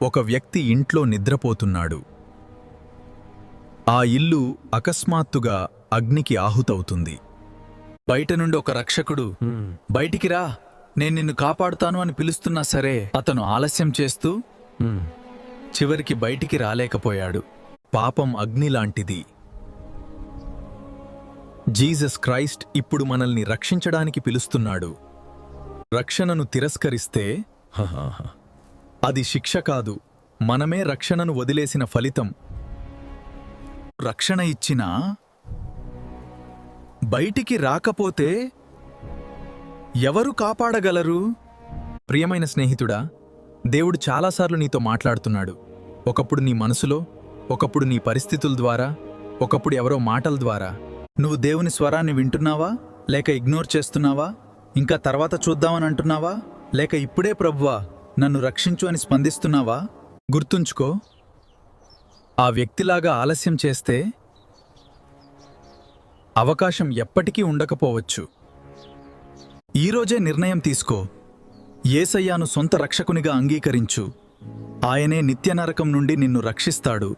ఒక వ్యక్తి ఇంట్లో నిద్రపోతున్నాడు. ఆ ఇల్లు అకస్మాత్తుగా అగ్నికి ఆహుతవుతుంది. బయట నుండి ఒక రక్షకుడు బయటికి రా, నేను నిన్ను కాపాడుతాను అని పిలుస్తున్నా సరే అతను ఆలస్యం చేస్తూ చివరికి బయటికి రాలేకపోయాడు. పాపం అగ్నిలాంటిది. జీసస్ క్రైస్ట్ ఇప్పుడు మనల్ని రక్షించడానికి పిలుస్తున్నాడు. రక్షణను తిరస్కరిస్తే అది శిక్ష కాదు, మనమే రక్షణను వదిలేసిన ఫలితం. రక్షణ ఇచ్చినా బయటికి రాకపోతే ఎవరు కాపాడగలరు? ప్రియమైన స్నేహితుడా, దేవుడు చాలాసార్లు నీతో మాట్లాడుతున్నాడు. ఒకప్పుడు నీ మనసులో, ఒకప్పుడు నీ పరిస్థితుల ద్వారా, ఒకప్పుడు ఎవరో మాటల ద్వారా. నువ్వు దేవుని స్వరాన్ని వింటున్నావా, లేక ఇగ్నోర్ చేస్తున్నావా? ఇంకా తర్వాత చూద్దామని అంటున్నావా, లేక ఇప్పుడే ప్రభువా నన్ను రక్షించు అని స్పందిస్తున్నావా? గుర్తుంచుకో, ఆ వ్యక్తిలాగా ఆలస్యం చేస్తే అవకాశం ఎప్పటికీ ఉండకపోవచ్చు. ఈరోజే నిర్ణయం తీసుకో. యేసయ్యను సొంత రక్షకునిగా అంగీకరించు. ఆయనే నిత్య నరకం నుండి నిన్ను రక్షిస్తాడు.